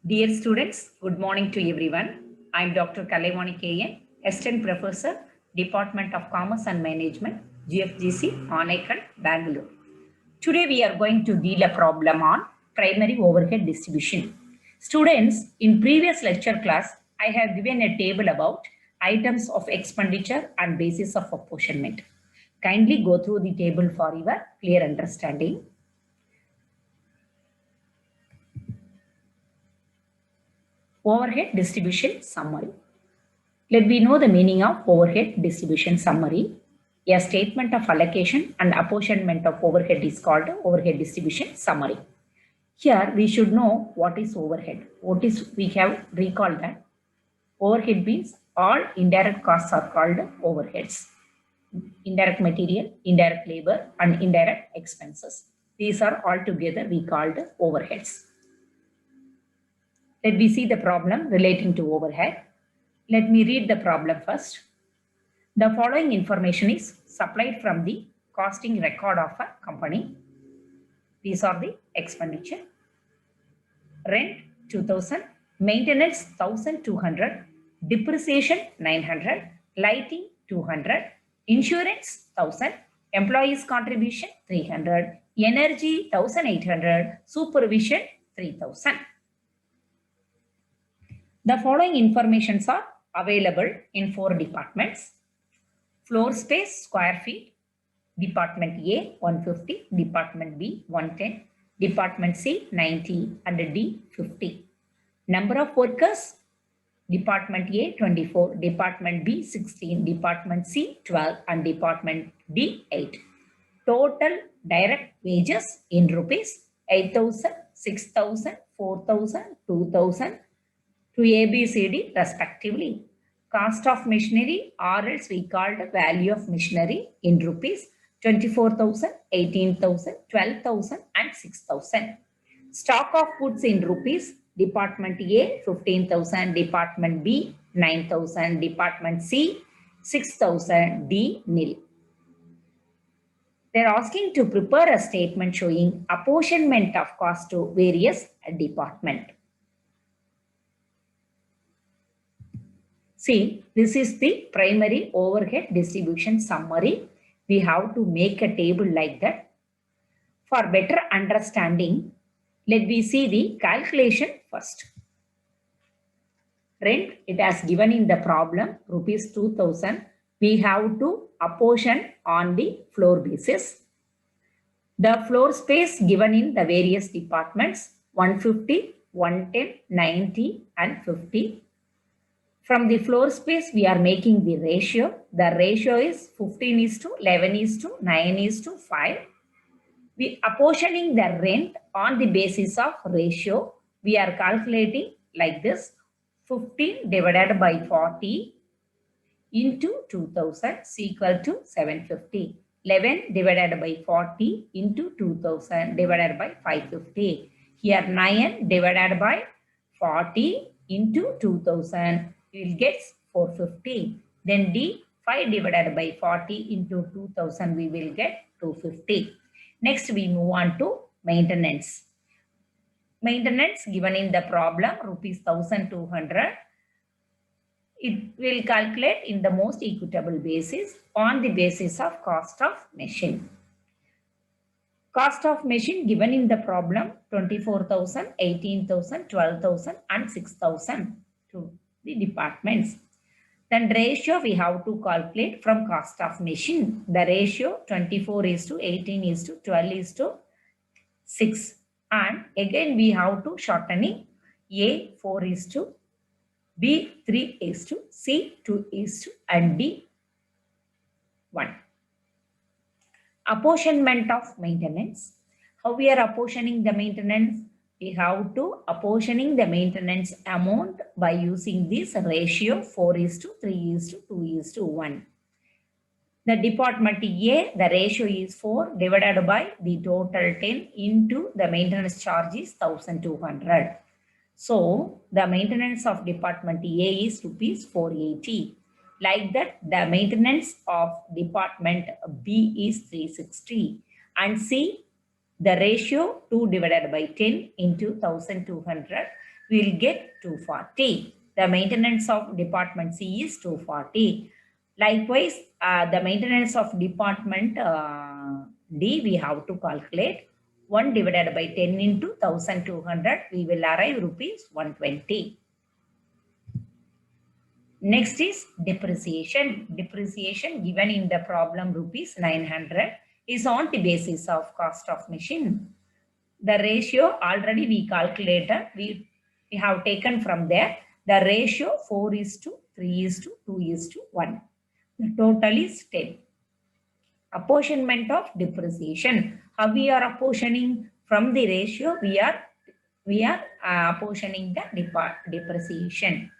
Dear students, good morning to everyone. I am Dr. Kalaivani KN, Assistant Professor, Department of Commerce and Management, GFGC, Anekal, Bangalore. Today we are going to deal a problem on primary overhead distribution. Students, in previous lecture class, I have given a table about items of expenditure and basis of apportionment. Kindly go through the table for your clear understanding. Overhead distribution summary. Let me know the meaning of overhead distribution summary. A statement of allocation and apportionment of overhead is called overhead distribution summary. Here we should know what is overhead. We have recalled that overhead means all indirect costs are called overheads. Indirect material, indirect labor, and indirect expenses. These are all together we called overheads. Let me see the problem relating to overhead. Let me read the problem first. The following information is supplied from the costing record of a company. These are the expenditure. Rent 2000, maintenance 1200, depreciation 900, lighting 200, insurance 1000, employees contribution 300, energy 1800, supervision 3000. The following informations are available in 4 departments. Floor space square feet, Department A 150, Department B 110, Department C 90 and D 50. Number of workers, Department A 24, Department B 16, Department C 12 and Department D 8. Total direct wages in rupees 8,000, 6,000, 4,000, 2,000 to ABCD respectively. Cost of machinery, or else we called value of machinery in rupees 24,000, 18,000, 12,000 and 6,000. Stock of goods in rupees, Department A 15,000, Department B 9,000, Department C 6,000, D nil. They are asking to prepare a statement showing apportionment of cost to various departments. See, this is the primary overhead distribution summary. We have to make a table like that. For better understanding, let me see the calculation first. Rent, it has given in the problem, rupees 2,000. We have to apportion on the floor basis. The floor space given in the various departments, 150, 110, 90 and 50. From the floor space, we are making the ratio. The ratio is 15 is to 11 is to 9 is to 5. We apportioning the rent on the basis of ratio. We are calculating like this. 15 divided by 40 into 2000 is equal to 750. 11 divided by 40 into 2000 divided by 550. Here 9 divided by 40 into 2000. We will get 450. Then D, 5 divided by 40 into 2000, we will get 250. Next, we move on to maintenance. Maintenance given in the problem, rupees 1,200. It will calculate in the most equitable basis on the basis of cost of machine. Cost of machine given in the problem, 24,000, 18,000, 12,000 and 6,000 to the departments. Then ratio we have to calculate from cost of machine. The ratio 24 is to 18 is to 12 is to 6. And again we have to shortening A 4 is to, B 3 is to, C 2 is to and D 1. Apportionment of maintenance. How we are apportioning the maintenance? We have to apportioning the maintenance amount by using this ratio 4 is to 3 is to 2 is to 1. The department A, the ratio is 4 divided by the total 10 into the maintenance charge is 1,200. So the maintenance of department A is rupees 480. Like that, the maintenance of department B is 360 and C, the ratio 2 divided by 10 into 1,200. we will get 240. The maintenance of department C is 240. Likewise, the maintenance of department D, we have to calculate 1 divided by 10 into 1200, we will arrive rupees 120. Next is depreciation. Depreciation given in the problem rupees 900 is on the basis of cost of machine. The ratio already we calculated, we have taken from there. The ratio 4:3:2:1. The total is 10. Apportionment of depreciation. How we are apportioning from the ratio? We are apportioning the depreciation.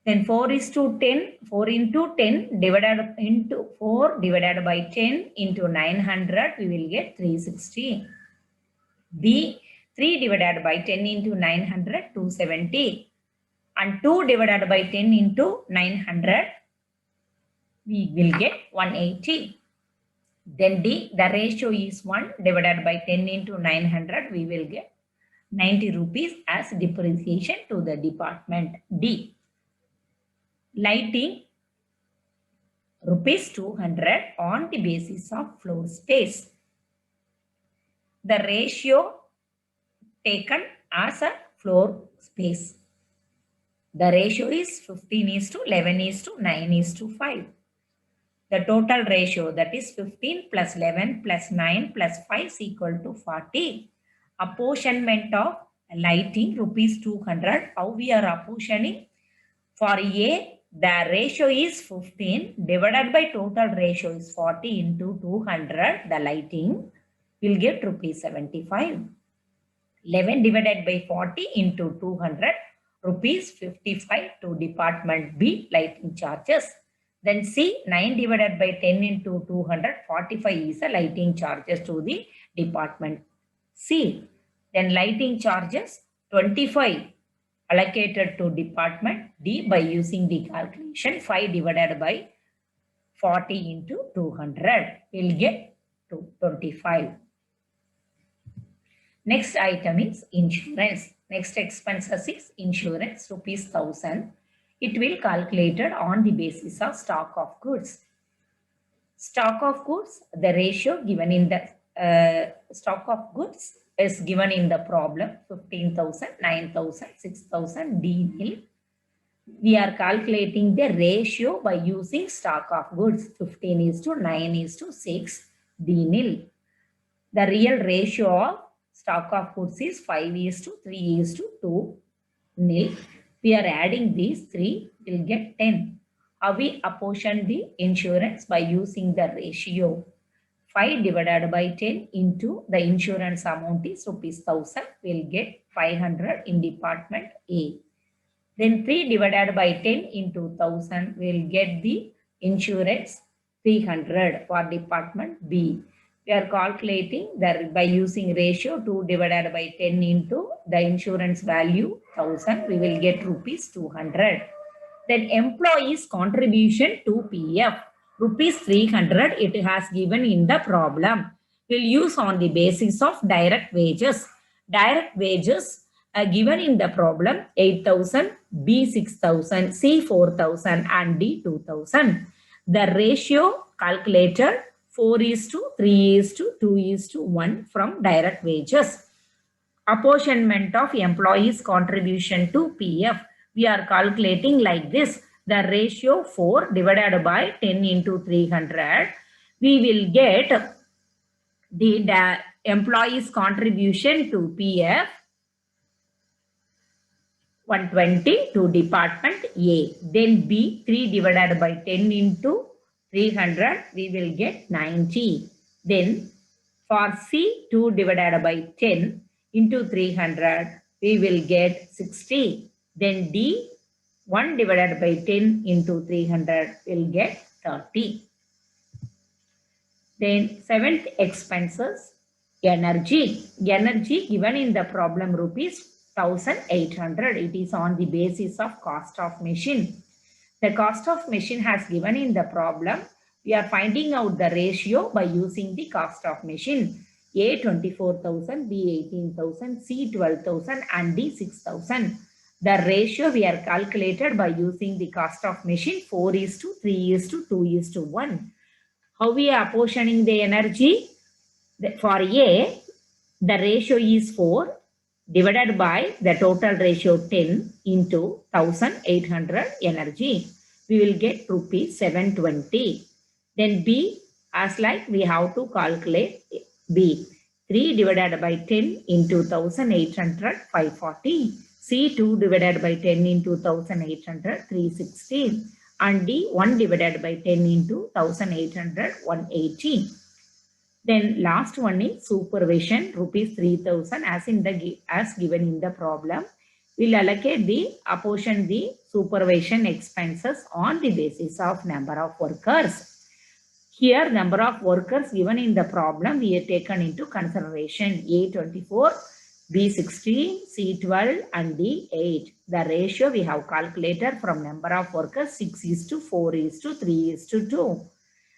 Then 4:10, 4 into 10 divided into 4 divided by 10 into 900, we will get 360. B, 3 divided by 10 into 900, 270. And 2 divided by 10 into 900, we will get 180. Then D, the ratio is 1 divided by 10 into 900, we will get 90 rupees as depreciation to the department D. Lighting, rupees 200 on the basis of floor space. The ratio taken as a floor space. The ratio is 15:11:9:5. The total ratio, that is 15 plus 11 plus 9 plus 5 is equal to 40. Apportionment of lighting rupees 200. How we are apportioning? For A, the ratio is 15 divided by total ratio is 40 into 200. The lighting will get rupees 75. 11 divided by 40 into 200, rupees 55 to department B, lighting charges. Then C, 9 divided by 10 into 200, 45 is the lighting charges to the department C. Then lighting charges 25 allocated to department D by using the calculation 5 divided by 40 into 200. We'll get to 25. Next item is insurance. Next expenses is insurance, rupees 1000. It will calculated on the basis of stock of goods. Stock of goods, the ratio given in the stock of goods is given in the problem 15,000, 9,000, 6,000 D-nil. We are calculating the ratio by using stock of goods 15:9:6 D-nil. The real ratio of stock of goods is 5:3:2 nil. We are adding these three, we'll get 10. We apportion the insurance by using the ratio. 5 divided by 10 into the insurance amount is rupees 1000, we'll get 500 in department A. Then 3 divided by 10 into 1000, we'll get the insurance 300 for department B. We are calculating that by using ratio 2 divided by 10 into the insurance value 1000, we will get rupees 200. Then employees contribution to PF, rupees 300, it has given in the problem. We'll use on the basis of direct wages. Direct wages are given in the problem 8,000, B 6,000, C 4,000 and D 2,000. The ratio calculated 4:3:2:1 from direct wages. Apportionment of employees contribution to PF. We are calculating like this. The ratio 4 divided by 10 into 300. We will get the employees contribution to PF 120 to department A. Then B 3 divided by 10 into 300, we will get 90. Then for C 2 divided by 10 into 300, we will get 60. Then D 1 divided by 10 into 300 will get 30. Then seventh expenses, energy. Energy given in the problem rupees 1800. It is on the basis of cost of machine. The cost of machine has given in the problem. We are finding out the ratio by using the cost of machine. A 24,000, B 18,000, C 12,000 and D 6,000. The ratio we are calculated by using the cost of machine 4:3:2:1. How we are apportioning the energy? For A, the ratio is 4 divided by the total ratio 10 into 1800 energy. We will get rupees 720. Then B, as like we have to calculate B. 3 divided by 10 into 1800, 540. C 2 divided by 10 into 1800, 360. And D 1 divided by 10 into 1800, 180. Then last one is supervision, rupees 3,000 as given in the problem. We'll allocate apportion the supervision expenses on the basis of number of workers. Here, number of workers given in the problem we have taken into consideration. A 24, B 16, C 12 and D 8. The ratio we have calculated from number of workers 6:4:3:2.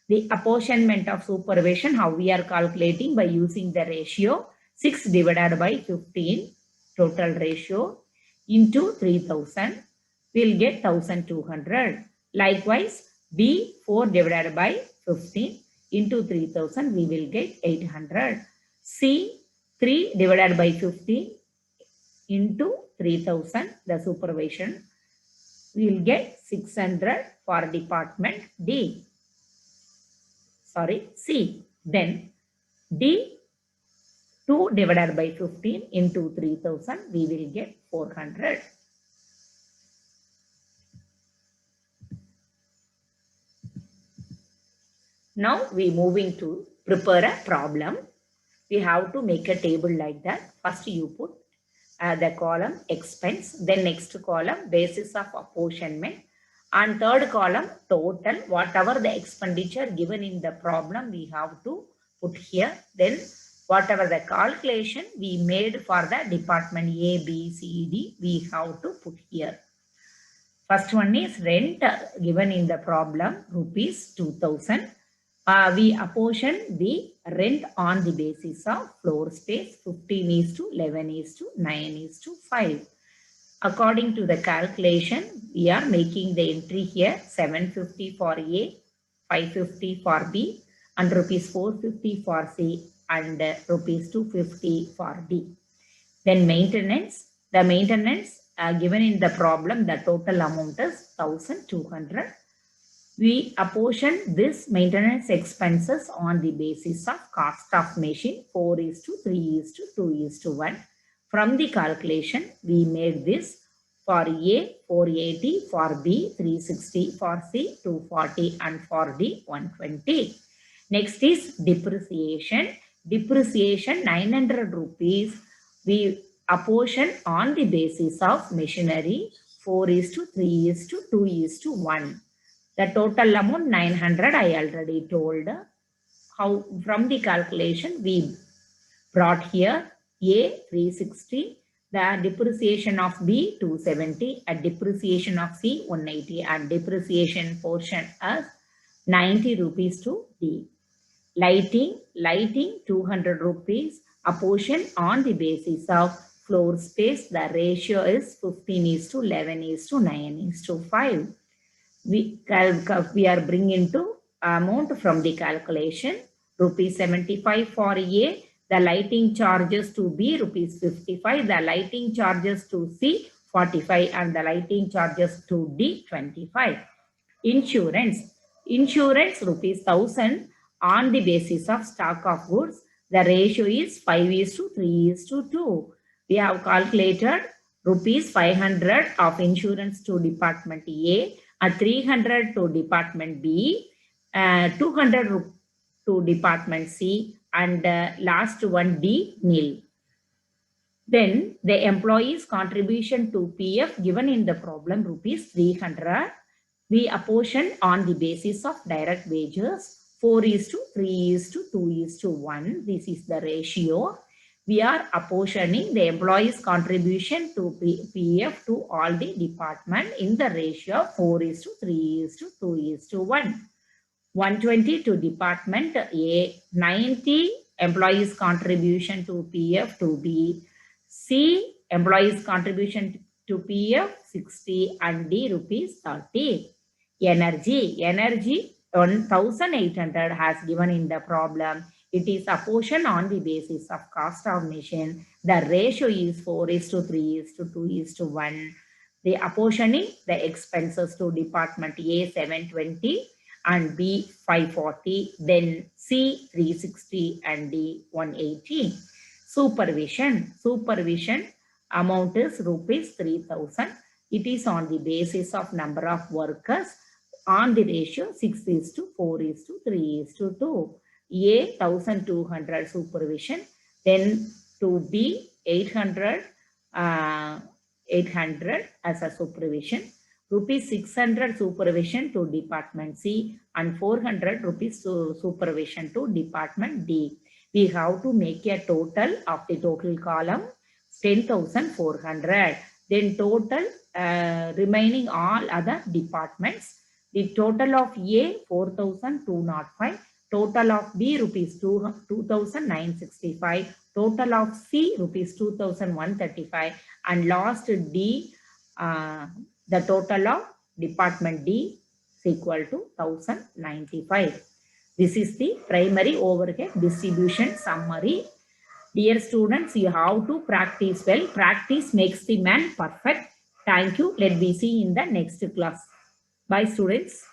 The apportionment of supervision, how we are calculating by using the ratio 6 divided by 15, total ratio, into 3,000, we'll get 1,200. Likewise, B 4 divided by 15 into 3,000, we will get 800. C 3 divided by 15 into 3,000, the supervision, we will get 600 for department D. C. Then D 2 divided by 15 into 3,000, we will get 400. Now we moving to prepare a problem. We have to make a table like that. First you put the column expense, then next column basis of apportionment, and third column total, whatever the expenditure given in the problem we have to put here. Then whatever the calculation we made for the department A, B, C, D, we have to put here. First one is rent given in the problem, rupees 2,000. We apportion the rent on the basis of floor space 15:11:9:5. According to the calculation, we are making the entry here 750 for A, 550 for B, and rupees 450 for C, and rupees 250 for D. Then maintenance, the maintenance given in the problem, the total amount is 1,200. We apportion this maintenance expenses on the basis of cost of machine 4:3:2:1. From the calculation, we made this for A 480, for B 360, for C 240, and for D 120. Next is depreciation. Depreciation 900 rupees. We apportion on the basis of machinery 4:3:2:1. The total amount 900 I already told. How from the calculation we brought here A 360, the depreciation of B 270, a depreciation of C 180, and depreciation portion as 90 rupees to D. Lighting 200 rupees, apportion on the basis of floor space. The ratio is 15:11:9:5. We are bringing to amount from the calculation, rupees 75 for A, the lighting charges to B rupees 55, the lighting charges to C 45, and the lighting charges to D 25. Insurance rupees 1,000 on the basis of stock of goods. The ratio is 5:3:2. We have calculated rupees 500 of insurance to department A, 300 to department B, 200 to department C, and last one D nil. Then the employee's contribution to PF given in the problem rupees 300. We apportion on the basis of direct wages 4:3:2:1. This is the ratio. We are apportioning the employee's contribution to PF to all the department in the ratio 4:3:2:1. 120 to department A, 90 employees contribution to PF to be C, employees contribution to PF 60 and D rupees 30. Energy 1800 has given in the problem. It is apportioned on the basis of cost of machine. The ratio is 4:3:2:1. The apportioning the expenses to department A 720 and B 540, then C 360 and D 180. Supervision amount is rupees 3000. It is on the basis of number of workers on the ratio 6:4:3:2. A 1200 supervision, then to B 800 as a supervision, rupees 600 supervision to department C and 400 rupees supervision to department D. We have to make a total of the total column 10,400. Then total remaining all other departments. The total of A 4,205. Total of B rupees 2,965. Total of C rupees 2,135. And last D, the total of department D is equal to 1,095. This is the primary overhead distribution summary. Dear students, you have to practice well. Practice makes the man perfect. Thank you. Let me see in the next class. Bye, students.